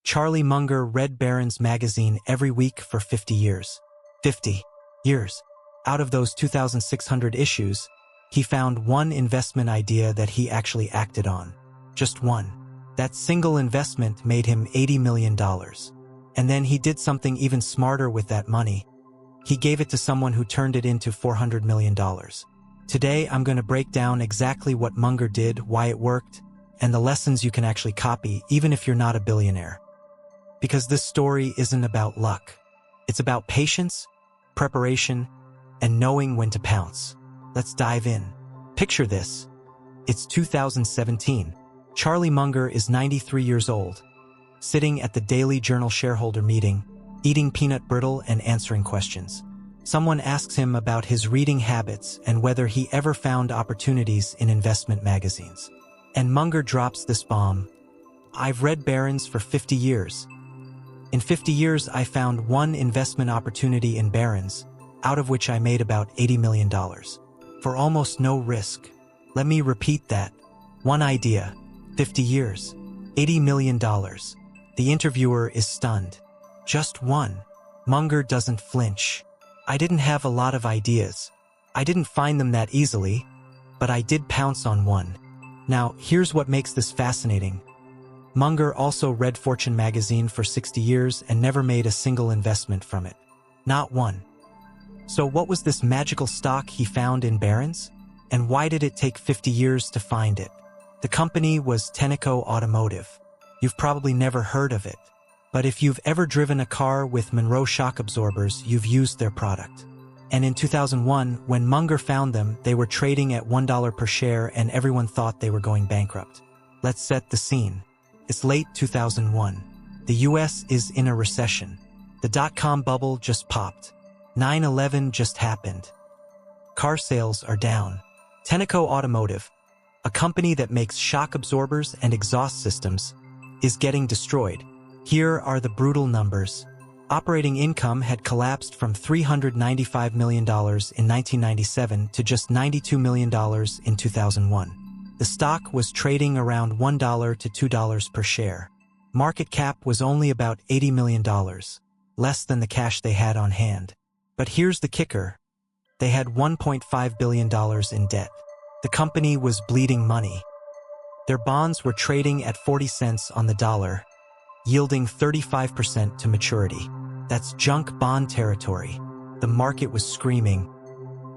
Charlie Munger read Barron's magazine every week for 50 years. 50 years. Out of those 2,600 issues, he found one investment idea that he actually acted on. Just one. That single investment made him $80 million. And then he did something even smarter with that money. He gave it to someone who turned it into $400 million. Today, I'm going to break down exactly what Munger did, why it worked, and the lessons you can actually copy, even if you're not a billionaire. Because this story isn't about luck. It's about patience, preparation, and knowing when to pounce. Let's dive in. Picture this. It's 2017. Charlie Munger is 93 years old, sitting at the Daily Journal shareholder meeting, eating peanut brittle and answering questions. Someone asks him about his reading habits and whether he ever found opportunities in investment magazines. And Munger drops this bomb. I've read Barron's for 50 years. In 50 years, I found one investment opportunity in Barron's, out of which I made about $80 million. For almost no risk. Let me repeat that. One idea. 50 years. $80 million. The interviewer is stunned. Just one. Munger doesn't flinch. I didn't have a lot of ideas. I didn't find them that easily, but I did pounce on one. Now, here's what makes this fascinating. Munger also read Fortune magazine for 60 years and never made a single investment from it. Not one. So what was this magical stock he found in Barron's? And why did it take 50 years to find it? The company was Tenneco Automotive. You've probably never heard of it. But if you've ever driven a car with Monroe shock absorbers, you've used their product. And in 2001, when Munger found them, they were trading at $1 per share and everyone thought they were going bankrupt. Let's set the scene. It's late 2001. The US is in a recession. The dot-com bubble just popped. 9/11 just happened. Car sales are down. Tenneco Automotive, a company that makes shock absorbers and exhaust systems, is getting destroyed. Here are the brutal numbers. Operating income had collapsed from $395 million in 1997 to just $92 million in 2001. The stock was trading around $1 to $2 per share. Market cap was only about $80 million, less than the cash they had on hand. But here's the kicker. They had $1.5 billion in debt. The company was bleeding money. Their bonds were trading at 40 cents on the dollar, yielding 35% to maturity. That's junk bond territory. The market was screaming,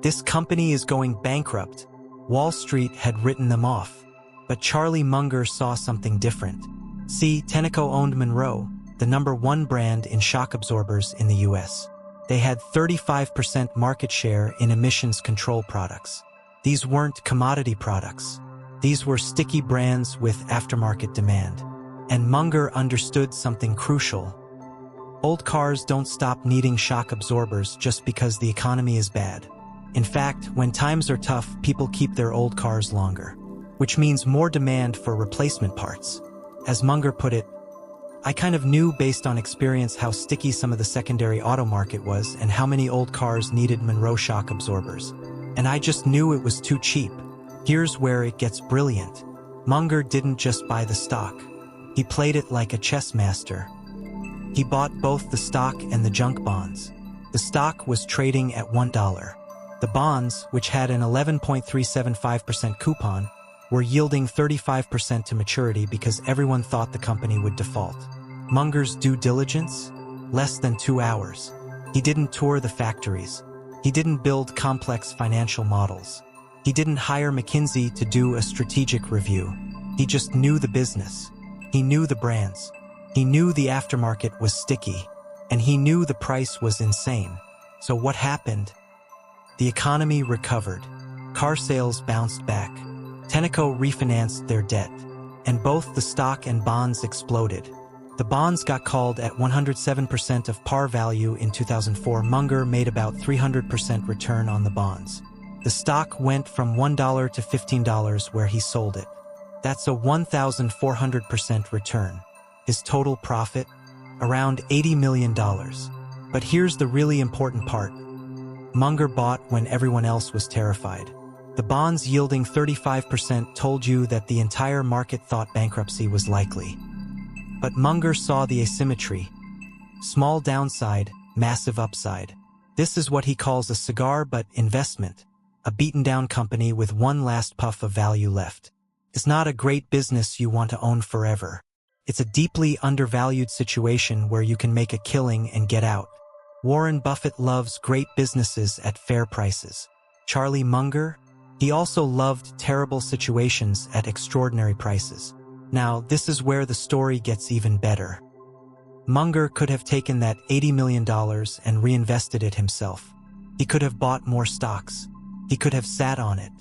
"This company is going bankrupt." Wall Street had written them off. But Charlie Munger saw something different. See, Tenneco owned Monroe, the #1 brand in shock absorbers in the US. They had 35% market share in emissions control products. These weren't commodity products. These were sticky brands with aftermarket demand. And Munger understood something crucial. Old cars don't stop needing shock absorbers just because the economy is bad. In fact, when times are tough, people keep their old cars longer, which means more demand for replacement parts. As Munger put it, "I kind of knew based on experience how sticky some of the secondary auto market was and how many old cars needed Monroe shock absorbers. And I just knew it was too cheap." Here's where it gets brilliant. Munger didn't just buy the stock. He played it like a chess master. He bought both the stock and the junk bonds. The stock was trading at $1. The bonds, which had an 11.375% coupon, were yielding 35% to maturity because everyone thought the company would default. Munger's due diligence? Less than 2 hours. He didn't tour the factories. He didn't build complex financial models. He didn't hire McKinsey to do a strategic review. He just knew the business. He knew the brands. He knew the aftermarket was sticky. And he knew the price was insane. So what happened? The economy recovered. Car sales bounced back. Tenneco refinanced their debt. And both the stock and bonds exploded. The bonds got called at 107% of par value in 2004. Munger made about 300% return on the bonds. The stock went from $1 to $15 where he sold it. That's a 1,400% return. His total profit? Around $80 million. But here's the really important part. Munger bought when everyone else was terrified. The bonds yielding 35% told you that the entire market thought bankruptcy was likely. But Munger saw the asymmetry. Small downside, massive upside. This is what he calls a cigar but investment, a beaten-down company with one last puff of value left. It's not a great business you want to own forever. It's a deeply undervalued situation where you can make a killing and get out. Warren Buffett loves great businesses at fair prices. Charlie Munger? He also loved terrible situations at extraordinary prices. Now, this is where the story gets even better. Munger could have taken that $80 million and reinvested it himself. He could have bought more stocks. He could have sat on it.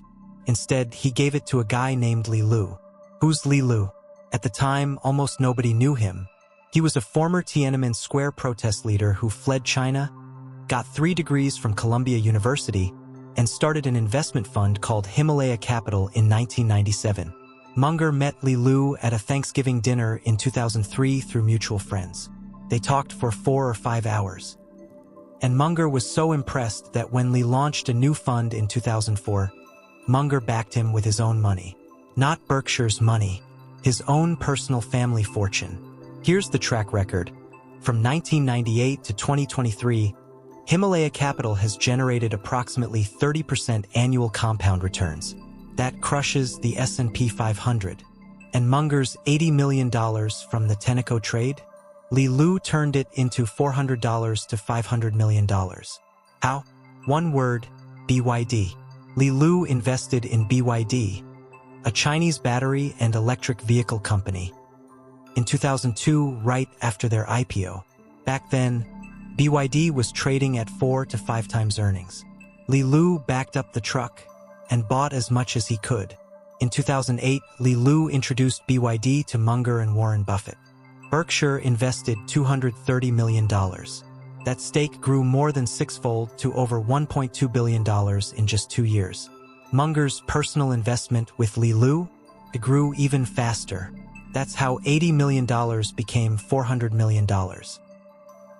Instead, he gave it to a guy named Li Lu. Who's Li Lu? At the time, almost nobody knew him. He was a former Tiananmen Square protest leader who fled China, got 3 degrees from Columbia University, and started an investment fund called Himalaya Capital in 1997. Munger met Li Lu at a Thanksgiving dinner in 2003 through mutual friends. They talked for 4 or 5 hours. And Munger was so impressed that when Li launched a new fund in 2004, Munger backed him with his own money. Not Berkshire's money, his own personal family fortune. Here's the track record. From 1998 to 2023, Himalaya Capital has generated approximately 30% annual compound returns. That crushes the S&P 500. And Munger's $80 million from the Tenneco trade? Li Lu turned it into $400 to $500 million. How? One word, BYD. Li Lu invested in BYD, a Chinese battery and electric vehicle company, in 2002, right after their IPO. Back then, BYD was trading at 4 to 5 times earnings. Li Lu backed up the truck and bought as much as he could. In 2008, Li Lu introduced BYD to Munger and Warren Buffett. Berkshire invested $230 million. That stake grew more than 6-fold to over $1.2 billion in just 2 years. Munger's personal investment with Li Lu grew even faster. That's how $80 million became $400 million.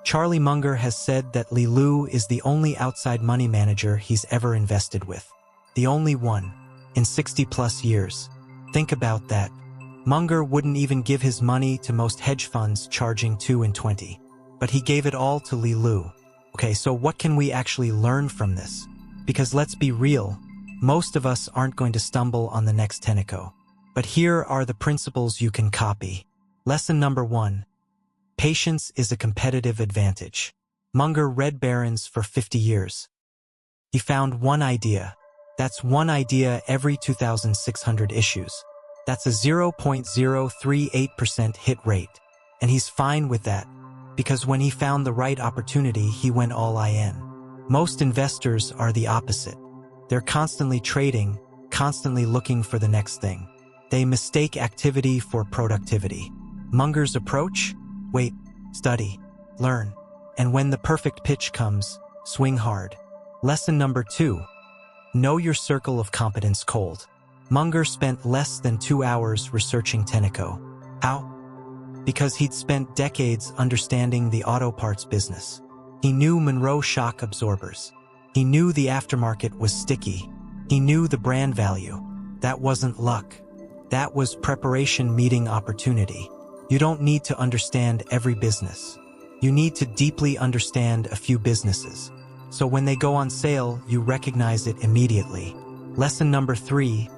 Charlie Munger has said that Li Lu is the only outside money manager he's ever invested with. The only one, in 60-plus years. Think about that. Munger wouldn't even give his money to most hedge funds charging 2 and 20. But he gave it all to Li Lu. Okay, so what can we actually learn from this? Because let's be real, most of us aren't going to stumble on the next Tenneco. But here are the principles you can copy. Lesson number 1. Patience is a competitive advantage. Munger read Barron's for 50 years. He found one idea. That's one idea every 2,600 issues. That's a 0.038% hit rate. And he's fine with that, because when he found the right opportunity, he went all in. Most investors are the opposite. They're constantly trading, constantly looking for the next thing. They mistake activity for productivity. Munger's approach? Wait, study, learn, and when the perfect pitch comes, swing hard. Lesson number 2. Know your circle of competence cold. Munger spent less than 2 hours researching Tenneco. How? Because he'd spent decades understanding the auto parts business. He knew Monroe shock absorbers. He knew the aftermarket was sticky. He knew the brand value. That wasn't luck. That was preparation meeting opportunity. You don't need to understand every business. You need to deeply understand a few businesses. So when they go on sale, you recognize it immediately. Lesson number 3.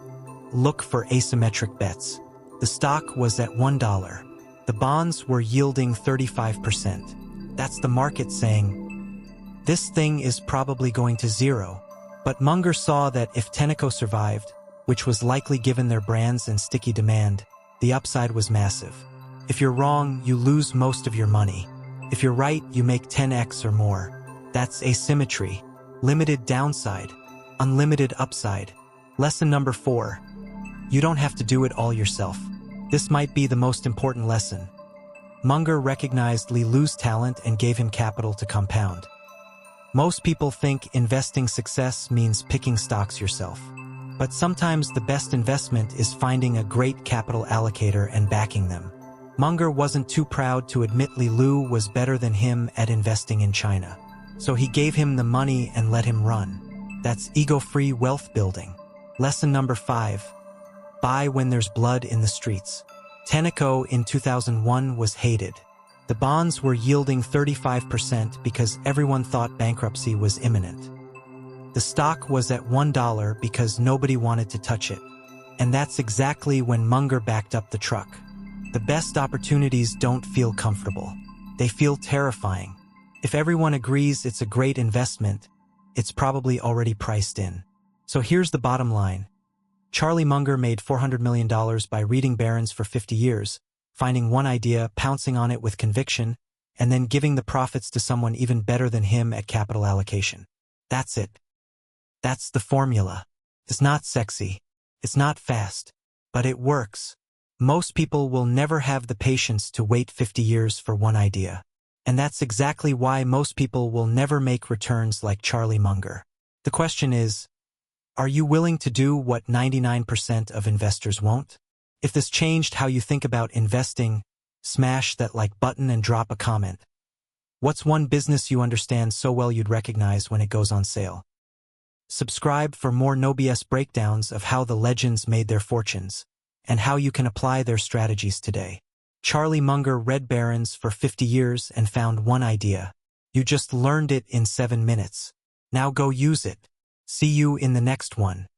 Look for asymmetric bets. The stock was at $1. The bonds were yielding 35%. That's the market saying, this thing is probably going to 0. But Munger saw that if Tenneco survived, which was likely given their brands and sticky demand, the upside was massive. If you're wrong, you lose most of your money. If you're right, you make 10x or more. That's asymmetry. Limited downside, unlimited upside. Lesson number 4. You don't have to do it all yourself. This might be the most important lesson. Munger recognized Li Lu's talent and gave him capital to compound. Most people think investing success means picking stocks yourself. But sometimes the best investment is finding a great capital allocator and backing them. Munger wasn't too proud to admit Li Lu was better than him at investing in China. So he gave him the money and let him run. That's ego-free wealth building. Lesson number 5. Buy when there's blood in the streets. Tenneco in 2001 was hated. The bonds were yielding 35% because everyone thought bankruptcy was imminent. The stock was at $1 because nobody wanted to touch it. And that's exactly when Munger backed up the truck. The best opportunities don't feel comfortable. They feel terrifying. If everyone agrees it's a great investment, it's probably already priced in. So here's the bottom line. Charlie Munger made $400 million by reading Barron's for 50 years, finding one idea, pouncing on it with conviction, and then giving the profits to someone even better than him at capital allocation. That's it. That's the formula. It's not sexy. It's not fast. But it works. Most people will never have the patience to wait 50 years for one idea. And that's exactly why most people will never make returns like Charlie Munger. The question is, are you willing to do what 99% of investors won't? If this changed how you think about investing, smash that like button and drop a comment. What's one business you understand so well you'd recognize when it goes on sale? Subscribe for more no BS breakdowns of how the legends made their fortunes and how you can apply their strategies today. Charlie Munger read Barron's for 50 years and found one idea. You just learned it in 7 minutes. Now go use it. See you in the next one.